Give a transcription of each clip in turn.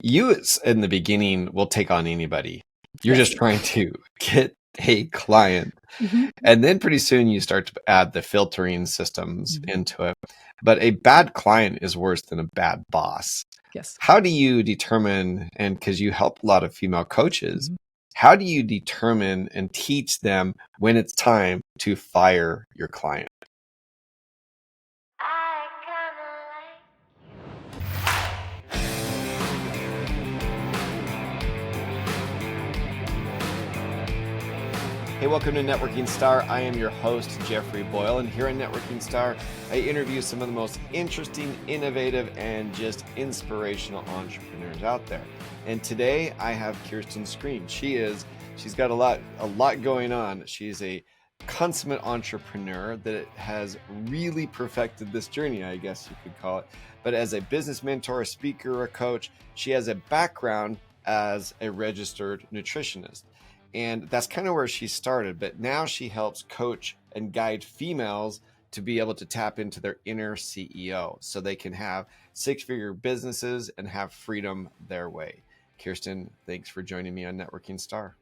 in the beginning will take on anybody. You're Yes. just trying to get a client. Mm-hmm. And then pretty soon you start to add the filtering systems Mm-hmm. into it. But a bad client is worse than a bad boss. Yes. How do you determine, and because you help a lot of female coaches, Mm-hmm. how do you determine and teach them when it's time to fire your client? Hey, welcome to Networking Star. I am your host, Jeffery Boyle, and here on Networking Star, I interview some of the most interesting, innovative, and just inspirational entrepreneurs out there. And today I have Kirsten Screen. She's got a lot going on. She's a consummate entrepreneur that has really perfected this journey, I guess you could call it. But as a business mentor, a speaker, a coach, she has a background as a registered nutritionist. And that's kind of where she started. But now she helps coach and guide females to be able to tap into their inner CEO so they can have six-figure businesses and have freedom their way. Kirsten, thanks for joining me on Networking Star.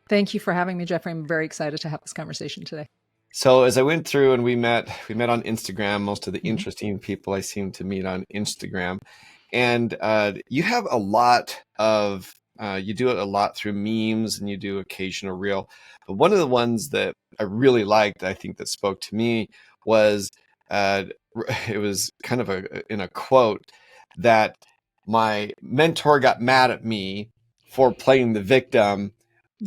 Thank you for having me, Jeffrey. I'm very excited to have this conversation today. So as I went through and we met on Instagram, most of the interesting people I seem to meet on Instagram. And you have a lot of you do it a lot through memes and you do occasional reel. But one of the ones that I really liked, I think that spoke to me was it was kind of in a quote that my mentor got mad at me for playing the victim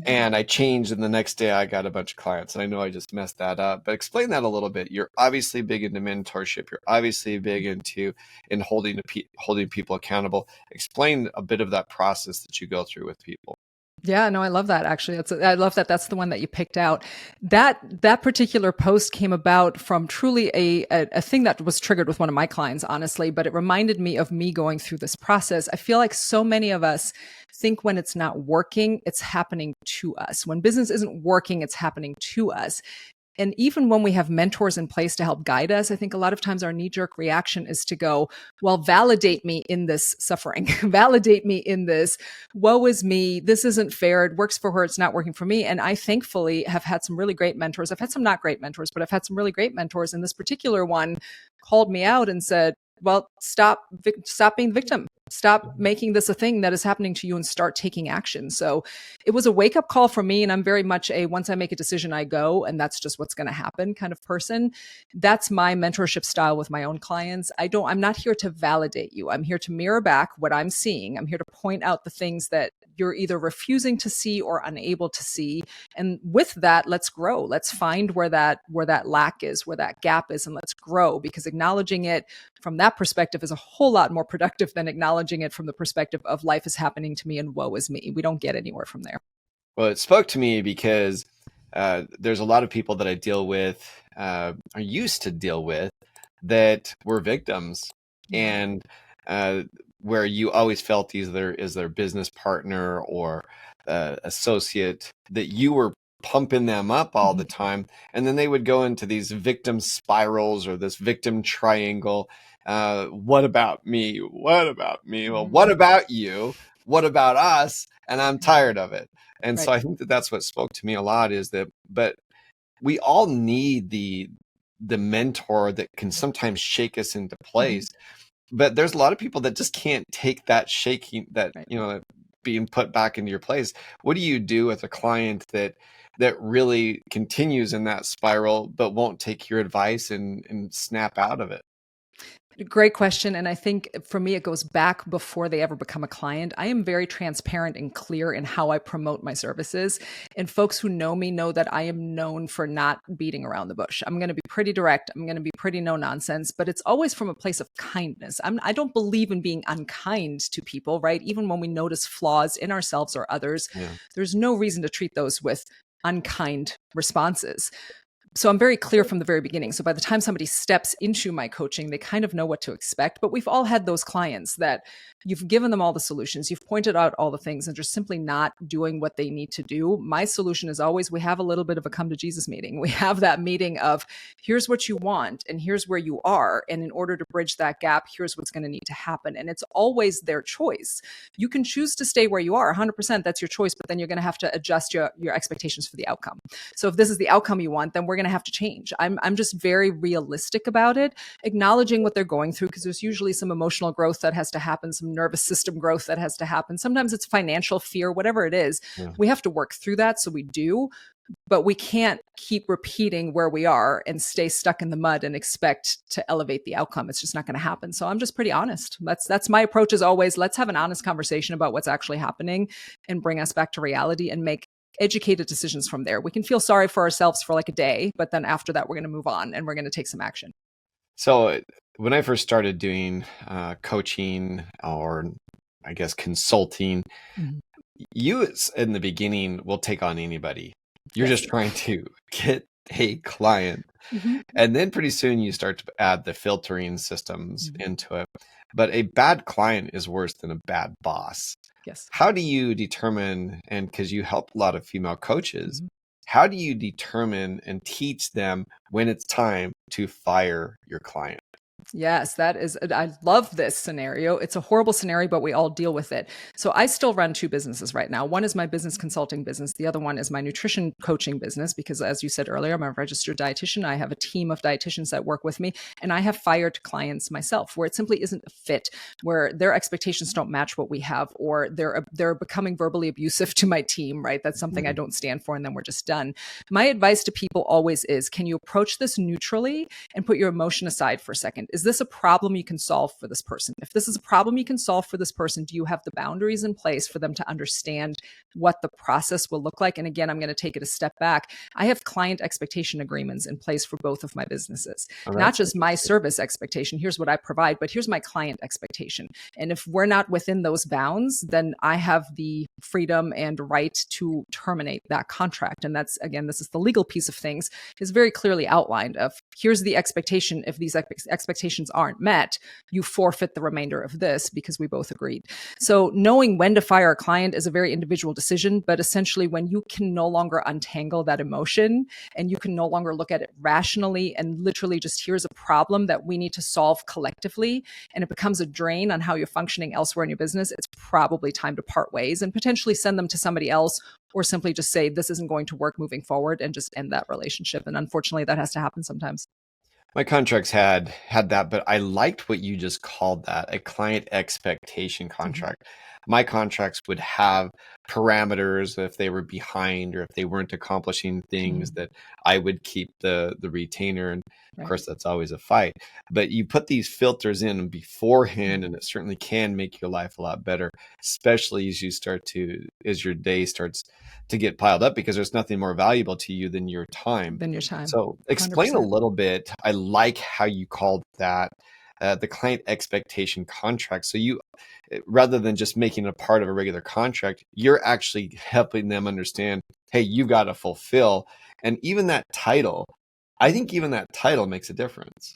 and I changed, and the next day I got a bunch of clients. And I know I just messed that up, but explain that a little bit. You're obviously big into mentorship. You're obviously big into holding people accountable. Explain a bit of that process that you go through with people. Yeah, no, I love that. Actually, I love that. That's the one that you picked out. That particular post came about from truly a thing that was triggered with one of my clients, honestly. But it reminded me of me going through this process. I feel like so many of us think when it's not working, it's happening to us. When business isn't working, it's happening to us. And even when we have mentors in place to help guide us, I think a lot of times our knee-jerk reaction is to go, well, validate me in this suffering, validate me in this, woe is me, this isn't fair, it works for her, it's not working for me. And I thankfully have had some really great mentors. I've had some not great mentors, but I've had some really great mentors. And this particular one called me out and said, well, stop being the victim. Stop making this a thing that is happening to you and start taking action. So it was a wake up call for me. And I'm very much once I make a decision, I go, and that's just what's going to happen kind of person. That's my mentorship style with my own clients. I'm not here to validate you. I'm here to mirror back what I'm seeing. I'm here to point out the things that you're either refusing to see or unable to see. And with that, let's grow. Let's find where that lack is, where that gap is, and let's grow, because acknowledging it from that perspective is a whole lot more productive than acknowledging it from the perspective of life is happening to me and woe is me. We don't get anywhere from there. Well, it spoke to me because there's a lot of people that I deal with, or used to deal with, that were victims, and where you always felt either as their business partner or associate that you were pumping them up all the time, and then they would go into these victim spirals or this victim triangle. What about me? What about me? Well, what about you? What about us? And I'm tired of it. And so I think that's what spoke to me a lot is that, but we all need the mentor that can sometimes shake us into place. But there's a lot of people that just can't take that shaking, that, being put back into your place. What do you do with a client that really continues in that spiral, but won't take your advice and snap out of it? Great question. And I think for me, it goes back before they ever become a client. I am very transparent and clear in how I promote my services. And folks who know me know that I am known for not beating around the bush. I'm going to be pretty direct. I'm going to be pretty no nonsense, but it's always from a place of kindness. I don't believe in being unkind to people, right? Even when we notice flaws in ourselves or others, there's no reason to treat those with unkind responses. So I'm very clear from the very beginning. So by the time somebody steps into my coaching, they kind of know what to expect. But we've all had those clients that you've given them all the solutions, you've pointed out all the things, and just simply not doing what they need to do. My solution is always, we have a little bit of a come to Jesus meeting. We have that meeting of, here's what you want and here's where you are. And in order to bridge that gap, here's what's going to need to happen. And it's always their choice. You can choose to stay where you are 100%. That's your choice, but then you're going to have to adjust your expectations for the outcome. So if this is the outcome you want, then we're going to have to change. I'm just very realistic about it, acknowledging what they're going through, because there's usually some emotional growth that has to happen, some nervous system growth that has to happen. Sometimes it's financial fear, whatever it is. Yeah. We have to work through that. So we do, but we can't keep repeating where we are and stay stuck in the mud and expect to elevate the outcome. It's just not going to happen. So I'm just pretty honest. That's my approach is always, let's have an honest conversation about what's actually happening and bring us back to reality and make educated decisions from there. We can feel sorry for ourselves for like a day, but then after that, we're going to move on and we're going to take some action. So when I first started doing coaching, or I guess consulting, you in the beginning will take on anybody. You're just trying to get a client. And then pretty soon you start to add the filtering systems into it. But a bad client is worse than a bad boss. Yes. How do you determine, and because you help a lot of female coaches, how do you determine and teach them when it's time to fire your client? Yes, I love this scenario. It's a horrible scenario, but we all deal with it. So I still run two businesses right now. One is my business consulting business. The other one is my nutrition coaching business, because as you said earlier, I'm a registered dietitian. I have a team of dietitians that work with me, and I have fired clients myself where it simply isn't a fit, where their expectations don't match what we have, or they're becoming verbally abusive to my team, right? That's something I don't stand for, and then we're just done. My advice to people always is, can you approach this neutrally and put your emotion aside for a second? Is this a problem you can solve for this person? If this is a problem you can solve for this person, do you have the boundaries in place for them to understand what the process will look like? And again, I'm going to take it a step back. I have client expectation agreements in place for both of my businesses, not just my service expectation. Here's what I provide, but here's my client expectation. And if we're not within those bounds, then I have the freedom and right to terminate that contract. And that's, again, this is the legal piece of things, is very clearly outlined of, here's the expectation. If these expectations aren't met, you forfeit the remainder of this because we both agreed. So knowing when to fire a client is a very individual decision, but essentially when you can no longer untangle that emotion and you can no longer look at it rationally and literally just, here's a problem that we need to solve collectively, and it becomes a drain on how you're functioning elsewhere in your business, it's probably time to part ways and potentially send them to somebody else, or simply just say, this isn't going to work moving forward, and just end that relationship. And unfortunately, that has to happen sometimes. My contracts had that, but I liked what you just called that, a client expectation contract. My contracts would have parameters if they were behind or if they weren't accomplishing things that I would keep the retainer. And of course, that's always a fight. But you put these filters in beforehand, and it certainly can make your life a lot better, especially as your day starts to get piled up, because there's nothing more valuable to you than your time. So explain 100%. a little bit. I like how you called that the client expectation contract. So you, rather than just making it a part of a regular contract, you're actually helping them understand, hey, you've got to fulfill. And even that title, I think even that title makes a difference.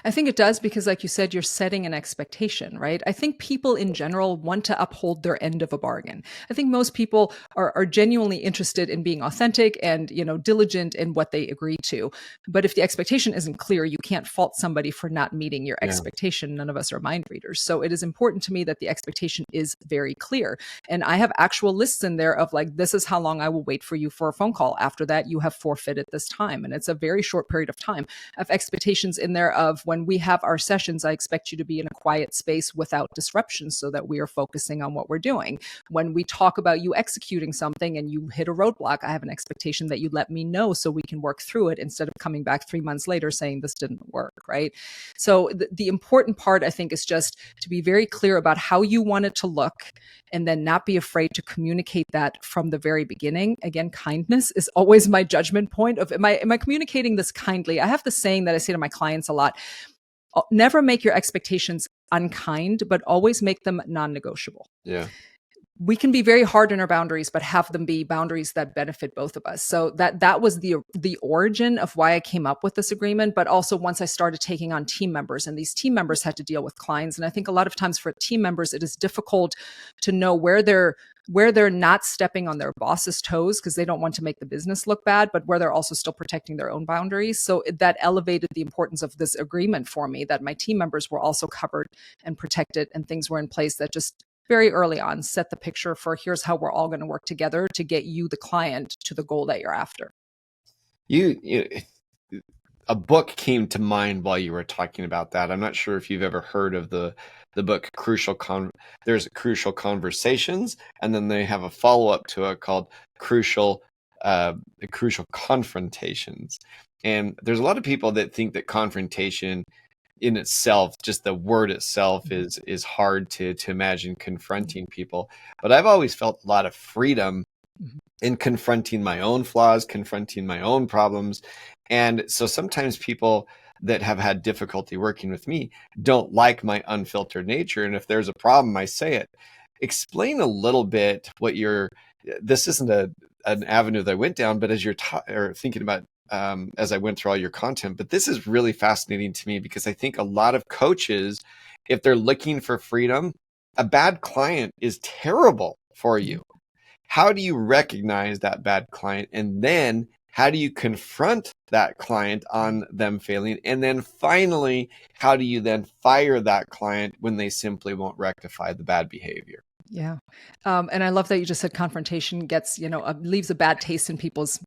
I think it does, because like you said, you're setting an expectation, right? I think people in general want to uphold their end of a bargain. I think most people are genuinely interested in being authentic and, diligent in what they agree to. But if the expectation isn't clear, you can't fault somebody for not meeting your expectation. None of us are mind readers. So it is important to me that the expectation is very clear. And I have actual lists in there of like, this is how long I will wait for you for a phone call. After that, you have forfeited this time. And it's a very short period of time. I have expectations in there of, when we have our sessions, I expect you to be in a quiet space without disruption so that we are focusing on what we're doing. When we talk about you executing something and you hit a roadblock, I have an expectation that you let me know so we can work through it instead of coming back 3 months later saying this didn't work, right? So the important part, I think, is just to be very clear about how you want it to look, and then not be afraid to communicate that from the very beginning. Again, kindness is always my judgment point of, am I communicating this kindly? I have the saying that I say to my clients a lot: never make your expectations unkind, but always make them non-negotiable. Yeah. we can be very hard in our boundaries, but have them be boundaries that benefit both of us. So that was the origin of why I came up with this agreement. But also once I started taking on team members, and these team members had to deal with clients. And I think a lot of times for team members, it is difficult to know where they're not stepping on their boss's toes because they don't want to make the business look bad, but where they're also still protecting their own boundaries. So that elevated the importance of this agreement for me, that my team members were also covered and protected, and things were in place that just very early on set the picture for here's how we're all going to work together to get you, the client, to the goal that you're after. A book came to mind while you were talking about that. I'm not sure if you've ever heard of the book there's Crucial Conversations, and then they have a follow-up to it called Crucial Confrontations. And there's a lot of people that think that confrontation in itself, just the word itself, is hard to imagine confronting people. But I've always felt a lot of freedom in confronting my own flaws, confronting my own problems. And so sometimes people that have had difficulty working with me don't like my unfiltered nature. And if there's a problem, I say it. Explain a little bit what this isn't an avenue that I went down, but as you're thinking about as I went through all your content, but this is really fascinating to me because I think a lot of coaches, if they're looking for freedom, a bad client is terrible for you. How do you recognize that bad client? And then how do you confront that client on them failing? And then finally, how do you then fire that client when they simply won't rectify the bad behavior? Yeah. And I love that you just said confrontation gets, leaves a bad taste in people's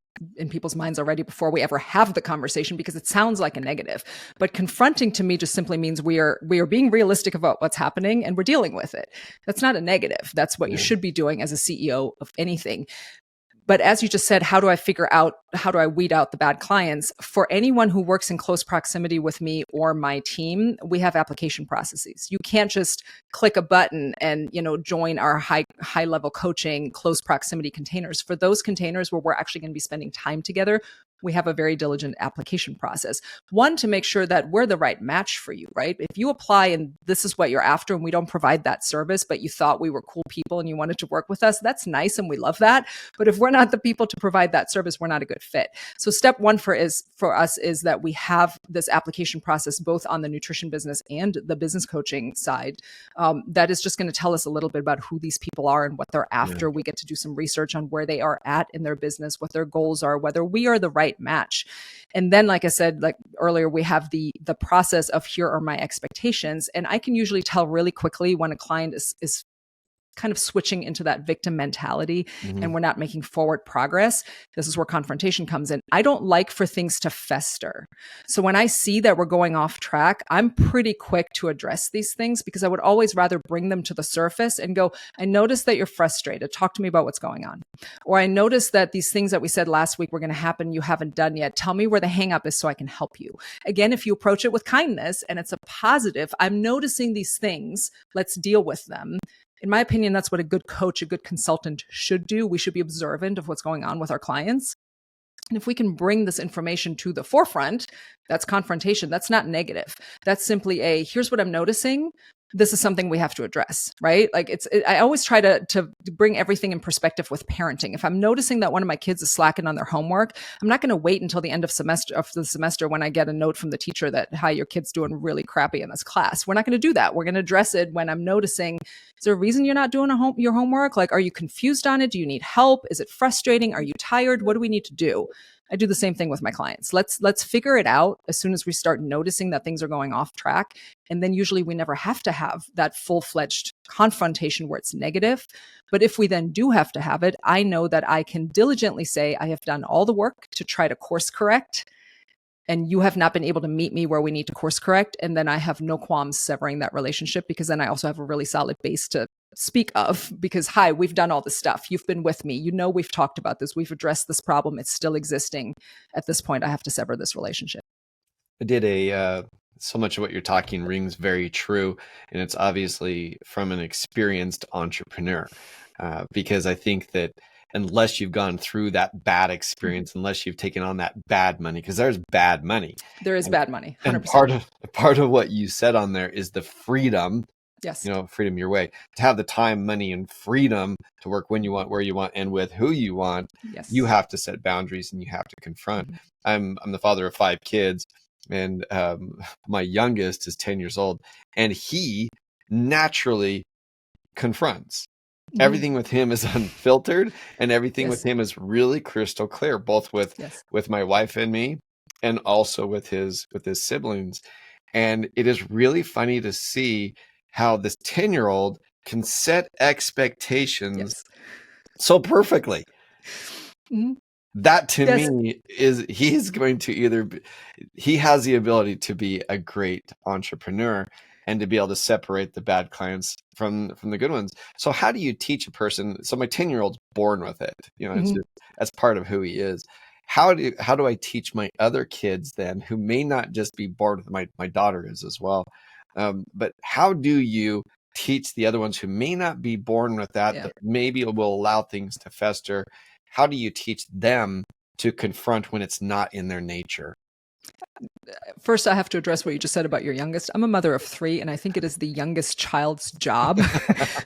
minds already before we ever have the conversation, because it sounds like a negative. But confronting to me just simply means we are being realistic about what's happening and we're dealing with it. That's not a negative. That's what you should be doing as a CEO of anything. But as you just said, how do I weed out the bad clients? For anyone who works in close proximity with me or my team, we have application processes. You can't just click a button and, join our high level coaching close proximity containers. For those containers where we're actually going to be spending time together, we have a very diligent application process. One, to make sure that we're the right match for you, right? If you apply and this is what you're after and we don't provide that service, but you thought we were cool people and you wanted to work with us, that's nice and we love that. But if we're not the people to provide that service, we're not a good fit. So step one for us is that we have this application process both on the nutrition business and the business coaching side. That is just going to tell us a little bit about who these people are and what they're after. We get to do some research on where they are at in their business, what their goals are, whether we are the right match. And then, like I said, like earlier, we have the process of here are my expectations. And I can usually tell really quickly when a client is kind of switching into that victim mentality and we're not making forward progress. This is where confrontation comes in. I don't like for things to fester. So when I see that we're going off track, I'm pretty quick to address these things because I would always rather bring them to the surface and go, I noticed that you're frustrated. Talk to me about what's going on. Or I noticed that these things that we said last week were going to happen, you haven't done yet. Tell me where the hang up is so I can help you. Again, if you approach it with kindness and it's a positive, I'm noticing these things, let's deal with them. In my opinion, that's what a good coach, a good consultant should do. We should be observant of what's going on with our clients. And if we can bring this information to the forefront, that's confrontation. That's not negative. That's simply here's what I'm noticing. This is something we have to address, right? Like I always try to bring everything in perspective with parenting. If I'm noticing that one of my kids is slacking on their homework, I'm not going to wait until the end of the semester when I get a note from the teacher that, hi, your kid's doing really crappy in this class. We're not going to do that. We're going to address it when I'm noticing, is there a reason you're not doing your homework? Like, are you confused on it? Do you need help? Is it frustrating? Are you tired? What do we need to do? I do the same thing with my clients. Let's figure it out as soon as we start noticing that things are going off track. And then usually we never have to have that full-fledged confrontation where it's negative. But if we then do have to have it, I know that I can diligently say, I have done all the work to try to course correct. And you have not been able to meet me where we need to course correct. And then I have no qualms severing that relationship because then I also have a really solid base to speak of because, hi, we've done all this stuff. You've been with me. We've talked about this. We've addressed this problem. It's still existing. At this point, I have to sever this relationship. I did so much of what you're talking rings very true. And it's obviously from an experienced entrepreneur because I think that unless you've gone through that bad experience, unless you've taken on that bad money, because there's bad money. There is bad money, 100%. And part of what you said on there is the freedom Yes. freedom your way. To have the time, money, and freedom to work when you want, where you want, and with who you want, Yes. you have to set boundaries and you have to confront. I'm the father of 5 kids, and my youngest is 10 years old, and he naturally confronts. Everything with him is unfiltered, and everything with him is really crystal clear, both with my wife and me, and also with his siblings. And it is really funny to see how this 10-year-old can set expectations so perfectly. That to me is, he's going to he has the ability to be a great entrepreneur and to be able to separate the bad clients from the good ones. So how do you teach a person? So my 10-year-old's born with it. It's just, that's part of who he is. How do I teach my other kids then, who may not just be born with, my daughter is as well, but how do you teach the other ones who may not be born with that, that maybe will allow things to fester? How do you teach them to confront when it's not in their nature? First, I have to address what you just said about your youngest. I'm a mother of 3, and I think it is the youngest child's job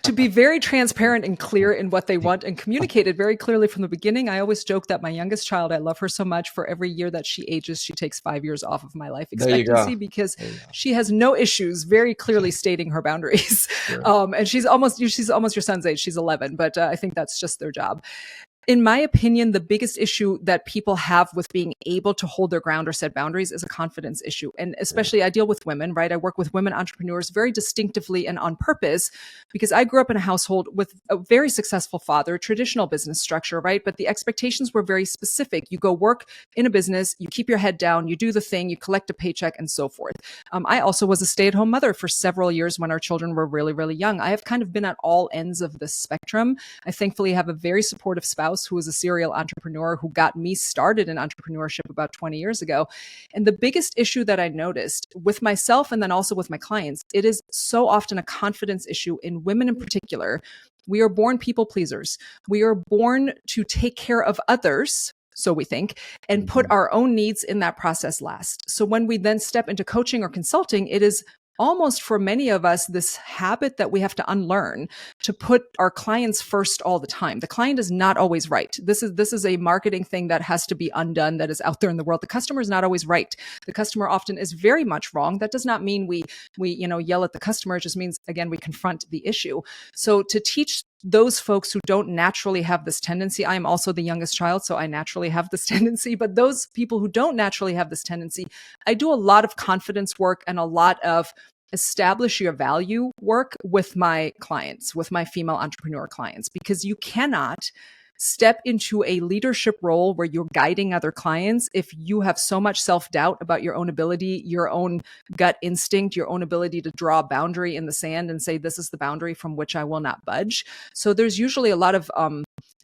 to be very transparent and clear in what they want and communicate it very clearly from the beginning. I always joke that my youngest child, I love her so much. For every year that she ages, she takes 5 years off of my life expectancy because she has no issues very clearly stating her boundaries. And she's almost your son's age. She's 11, but I think that's just their job. In my opinion, the biggest issue that people have with being able to hold their ground or set boundaries is a confidence issue. And especially I deal with women, right? I work with women entrepreneurs very distinctively and on purpose, because I grew up in a household with a very successful father, traditional business structure, right? But the expectations were very specific. You go work in a business, you keep your head down, you do the thing, you collect a paycheck, and so forth. I also was a stay-at-home mother for several years when our children were really, really young. I have kind of been at all ends of the spectrum. I thankfully have a very supportive spouse who was a serial entrepreneur who got me started in entrepreneurship about 20 years ago. And the biggest issue that I noticed with myself and then also with my clients, it is so often a confidence issue in women in particular. We are born people pleasers. We are born to take care of others, so we think, and put our own needs in that process last. So when we then step into coaching or consulting, it is almost for many of us this habit that we have to unlearn to put our clients first all the time. The client is not always right. This is a marketing thing that has to be undone, that is out there in the world. The customer is not always right. The customer often is very much wrong. That does not mean we yell at the customer. It just means, again, we confront the issue. So to teach those folks who don't naturally have this tendency, I am also the youngest child, so I naturally have this tendency, but those people who don't naturally have this tendency, I do a lot of confidence work and a lot of establish your value work with my clients, with my female entrepreneur clients, because you cannot step into a leadership role where you're guiding other clients if you have so much self-doubt about your own ability, your own gut instinct, your own ability to draw a boundary in the sand and say, this is the boundary from which I will not budge. So there's usually a lot of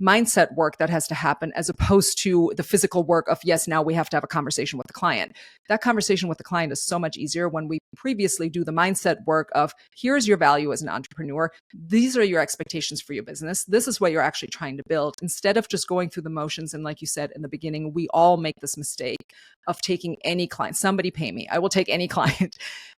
mindset work that has to happen, as opposed to the physical work of, yes, now we have to have a conversation with the client. That conversation with the client is so much easier when we previously do the mindset work of, here's your value as an entrepreneur. These are your expectations for your business. This is what you're actually trying to build, instead of just going through the motions. And like you said in the beginning, we all make this mistake of taking any client. Somebody pay me, I will take any client,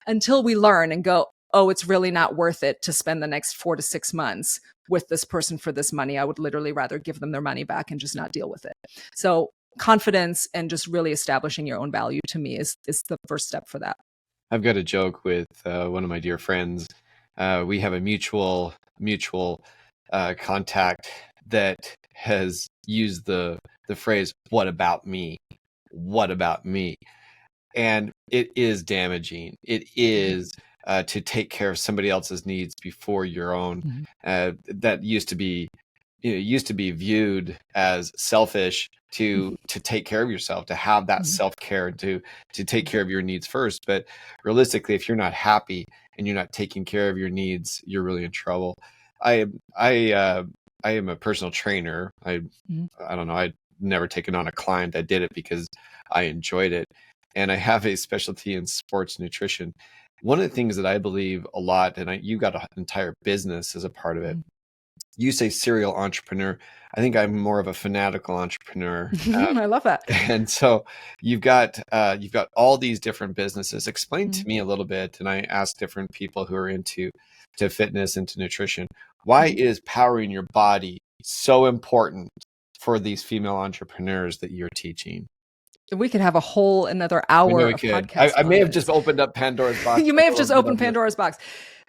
until we learn and go, oh, it's really not worth it to spend the next 4 to 6 months with this person for this money. I would literally rather give them their money back and just not deal with it. So confidence and just really establishing your own value, to me, is the first step for that. I've got a joke with one of my dear friends. We have a mutual contact that has used the phrase, what about me? What about me? And it is damaging. It is to take care of somebody else's needs before your own. That used to be viewed as selfish to take care of yourself, to have that self-care, to take care of your needs first. But realistically, if you're not happy and you're not taking care of your needs, you're really in trouble. I am a personal trainer. I don't know. I'd never taken on a client. I did it because I enjoyed it. And I have a specialty in sports nutrition. One of the things that I believe a lot, and you got an entire business as a part of it, You say serial entrepreneur. I think I'm more of a fanatical entrepreneur. I love that. And so you've got all these different businesses. Explain to Mhm. me a little bit, and I ask different people who are into fitness, into nutrition, why Mhm. is powering your body so important for these female entrepreneurs that you're teaching? We could have a whole another We know hour we of could. podcast I may on have just this. opened up Pandora's box You a may have little just bit opened on this. Pandora's box.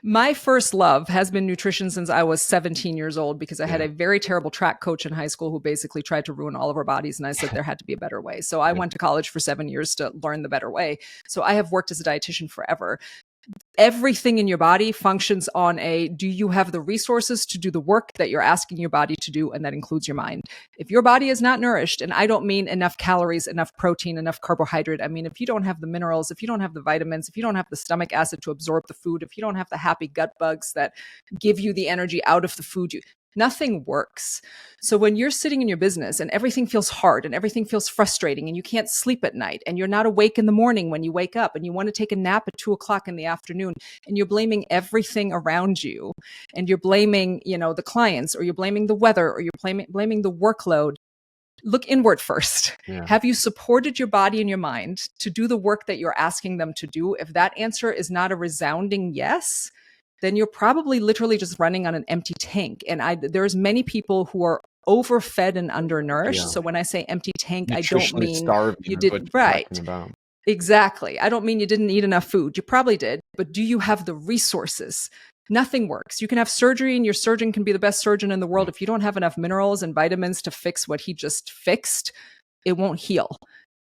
My first love has been nutrition since I was 17 years old because I had Yeah. a very terrible track coach in high school who basically tried to ruin all of our bodies. And I said there had to be a better way. So I Yeah. went to college for 7 years to learn the better way. So I have worked as a dietitian forever. Everything in your body functions on do you have the resources to do the work that you're asking your body to do? And that includes your mind. If your body is not nourished, and I don't mean enough calories, enough protein, enough carbohydrate. I mean, if you don't have the minerals, if you don't have the vitamins, if you don't have the stomach acid to absorb the food, if you don't have the happy gut bugs that give you the energy out of the food, nothing works. So when you're sitting in your business and everything feels hard and everything feels frustrating and you can't sleep at night and you're not awake in the morning when you wake up and you want to take a nap at 2 o'clock in the afternoon and you're blaming everything around you and you're blaming, the clients, or you're blaming the weather, or you're blaming the workload, look inward first. Yeah. Have you supported your body and your mind to do the work that you're asking them to do? If that answer is not a resounding yes, then you're probably literally just running on an empty tank. And there's many people who are overfed and undernourished. Yeah. So when I say empty tank, I don't Nutritionally mean starving you is did what you're right. talking about. Exactly. I don't mean you didn't eat enough food. You probably did, but do you have the resources? Nothing works. You can have surgery and your surgeon can be the best surgeon in the world. If you don't have enough minerals and vitamins to fix what he just fixed, it won't heal.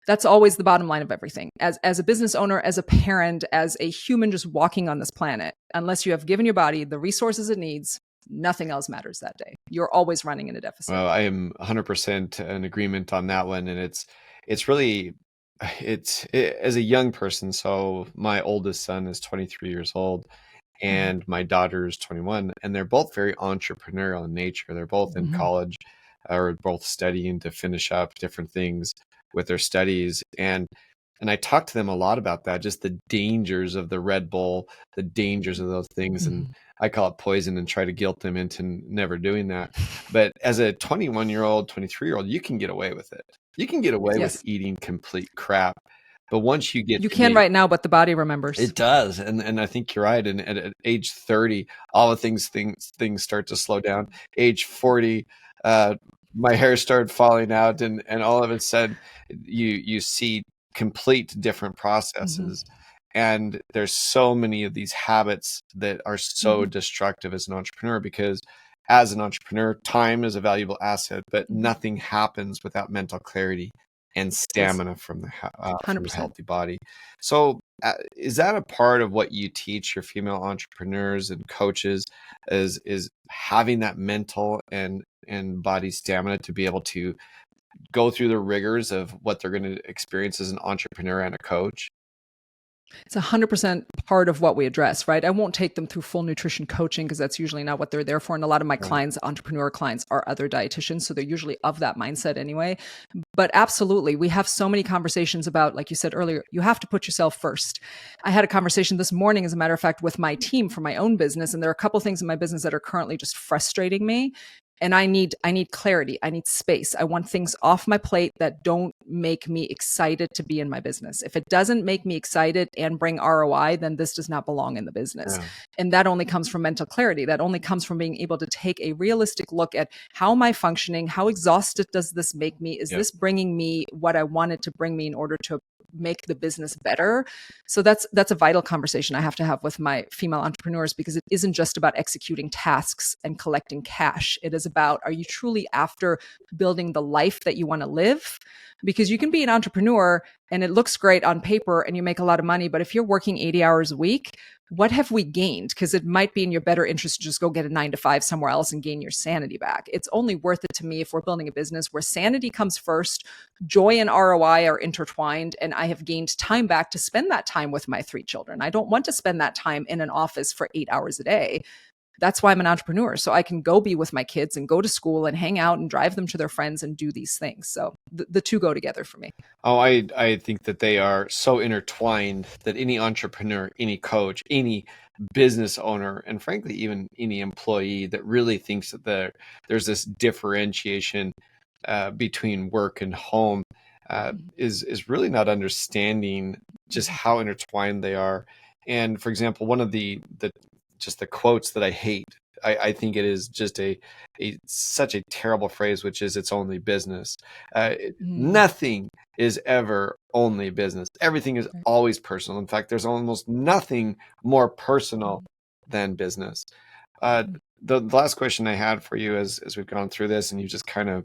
That's always the bottom line of everything. As a business owner, as a parent, as a human just walking on this planet, unless you have given your body the resources it needs, nothing else matters that day. You're always running in a deficit. Well, I am 100% in agreement on that one. And it's really, as a young person. So my oldest son is 23 years old and my daughter is 21, and they're both very entrepreneurial in nature. They're both in college or both studying to finish up different things with their studies. And I talk to them a lot about that, just the dangers of the Red Bull, the dangers of those things. And I call it poison and try to guilt them into never doing that. But as a 21-year-old, 23-year-old, you can get away with it. You can get away with eating complete crap. But once you get right now, but the body remembers. It does. And I think you're right. And at age 30, all the things start to slow down. Age 40, my hair started falling out, and all of a sudden you see complete different processes. And there's so many of these habits that are so destructive as an entrepreneur, because as an entrepreneur, time is a valuable asset, but nothing happens without mental clarity and stamina from the healthy body. So is that a part of what you teach your female entrepreneurs and coaches, is having that mental and body stamina to be able to go through the rigors of what they're going to experience as an entrepreneur and a coach? It's 100% part of what we address, right? I won't take them through full nutrition coaching because that's usually not what they're there for. And a lot of my clients, entrepreneur clients, are other dietitians. So they're usually of that mindset anyway. But absolutely, we have so many conversations about, like you said earlier, you have to put yourself first. I had a conversation this morning, as a matter of fact, with my team for my own business. And there are a couple things in my business that are currently just frustrating me. And I need clarity. I need space. I want things off my plate that don't make me excited to be in my business. If it doesn't make me excited and bring ROI, then this does not belong in the business. And that only comes from mental clarity. That only comes from being able to take a realistic look at, how am I functioning? How exhausted does this make me? Is this bringing me what I wanted to bring me in order to make the business better? So that's a vital conversation I have to have with my female entrepreneurs, because it isn't just about executing tasks and collecting cash. It is about, are you truly after building the life that you want to live? Because you can be an entrepreneur and it looks great on paper and you make a lot of money, but if you're working 80 hours a week, what have we gained? Because it might be in your better interest to just go get a 9-to-5 somewhere else and gain your sanity back. It's only worth it to me if we're building a business where sanity comes first, joy and ROI are intertwined, and I have gained time back to spend that time with my 3 children. I don't want to spend that time in an office for 8 hours a day. That's why I'm an entrepreneur. So I can go be with my kids and go to school and hang out and drive them to their friends and do these things. So the two go together for me. Oh, I think that they are so intertwined that any entrepreneur, any coach, any business owner, and frankly, even any employee that really thinks that there's this differentiation between work and home is really not understanding just how intertwined they are. And for example, one of the quotes that I hate, I think it is just such a terrible phrase, which is "it's only business." Nothing is ever only business. Everything is always personal. In fact, there's almost nothing more personal than business. The last question I had for you as we've gone through this, and you just kind of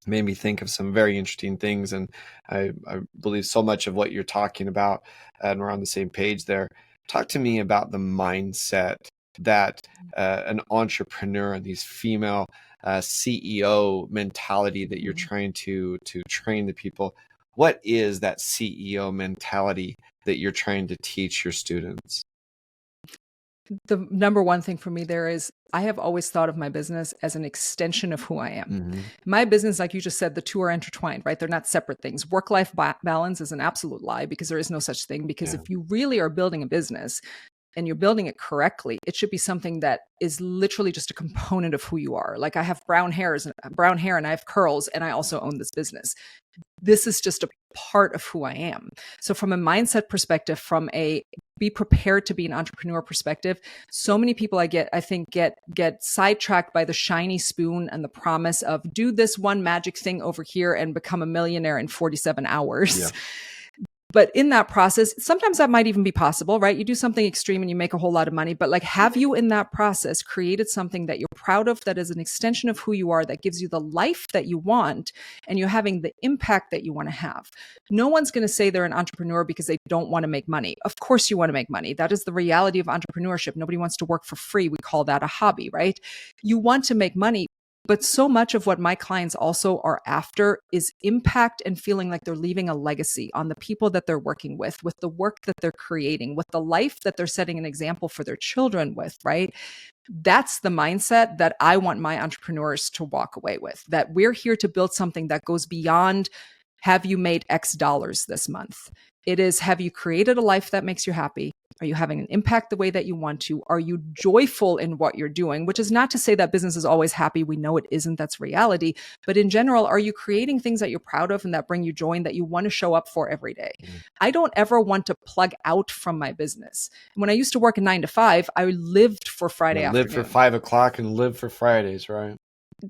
made me think of some very interesting things, and I believe so much of what you're talking about, and we're on the same page there. Talk to me about the mindset that an entrepreneur, these female CEO mentality that you're trying to train the people. What is that CEO mentality that you're trying to teach your students? The number one thing for me there is I have always thought of my business as an extension of who I am. Mm-hmm. My business, like you just said, the two are intertwined, right? They're not separate things. Work-life balance is an absolute lie because there is no such thing. Because if you really are building a business and you're building it correctly, it should be something that is literally just a component of who you are. Like I have brown hair and I have curls and I also own this business. This is just a part of who I am. So from a mindset perspective, from a be prepared to be an entrepreneur perspective, so many people I think get sidetracked by the shiny spoon and the promise of do this one magic thing over here and become a millionaire in 47 hours. Yeah. But in that process, sometimes that might even be possible, right? You do something extreme and you make a whole lot of money, but like have you in that process created something that you're proud of, that is an extension of who you are, that gives you the life that you want, and you're having the impact that you want to have. No one's going to say they're an entrepreneur because they don't want to make money. Of course you want to make money. That is the reality of entrepreneurship. Nobody wants to work for free. We call that a hobby, right? You want to make money. But so much of what my clients also are after is impact and feeling like they're leaving a legacy on the people that they're working with the work that they're creating, with the life that they're setting an example for their children with, right? That's the mindset that I want my entrepreneurs to walk away with, that we're here to build something that goes beyond, have you made X dollars this month? It is, have you created a life that makes you happy? Are you having an impact the way that you want to? Are you joyful in what you're doing? Which is not to say that business is always happy. We know it isn't. That's reality. But in general, are you creating things that you're proud of and that bring you joy and that you want to show up for every day? I don't ever want to plug out from my business. When I used to work a 9 to 5, I lived for Friday afternoon. Lived for 5 o'clock and lived for Fridays, right?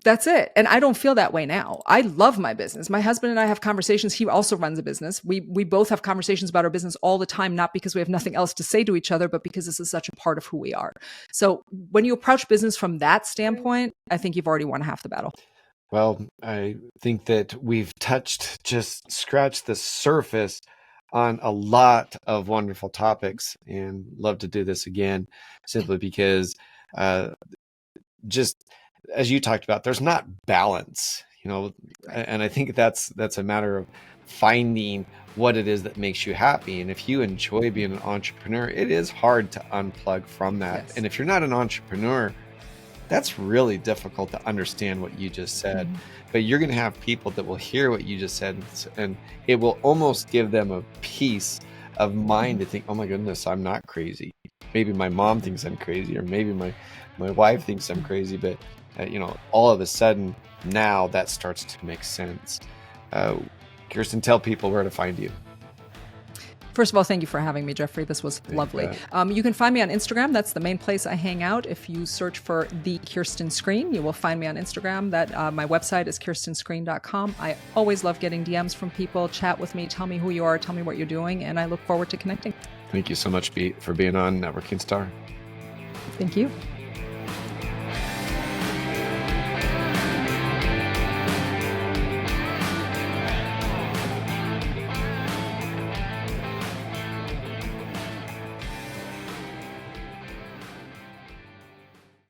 That's it. And I don't feel that way now. I love my business. My husband and I have conversations. He also runs a business. We both have conversations about our business all the time, not because we have nothing else to say to each other, but because this is such a part of who we are. So when you approach business from that standpoint, I think you've already won half the battle. Well, I think that we've just scratched the surface on a lot of wonderful topics, and love to do this again, simply because just as you talked about, there's not balance, and I think that's a matter of finding what it is that makes you happy. And if you enjoy being an entrepreneur, it is hard to unplug from that. Yes. And if you're not an entrepreneur, that's really difficult to understand what you just said. Mm-hmm. But you're going to have people that will hear what you just said, and it will almost give them a peace of mind to think, oh my goodness, I'm not crazy. Maybe my mom thinks I'm crazy, or maybe my wife thinks I'm crazy, but all of a sudden now that starts to make sense. Kirsten, tell people where to find you. First of all, thank you for having me, Jeffrey. This was lovely. You can find me on Instagram. That's the main place I hang out. If you search for the Kirsten Screen, you will find me on Instagram. My website is kirstenscreen.com. I always love getting DMs from people. Chat with me. Tell me who you are. Tell me what you're doing. And I look forward to connecting. Thank you so much for being on Networking Star. Thank you.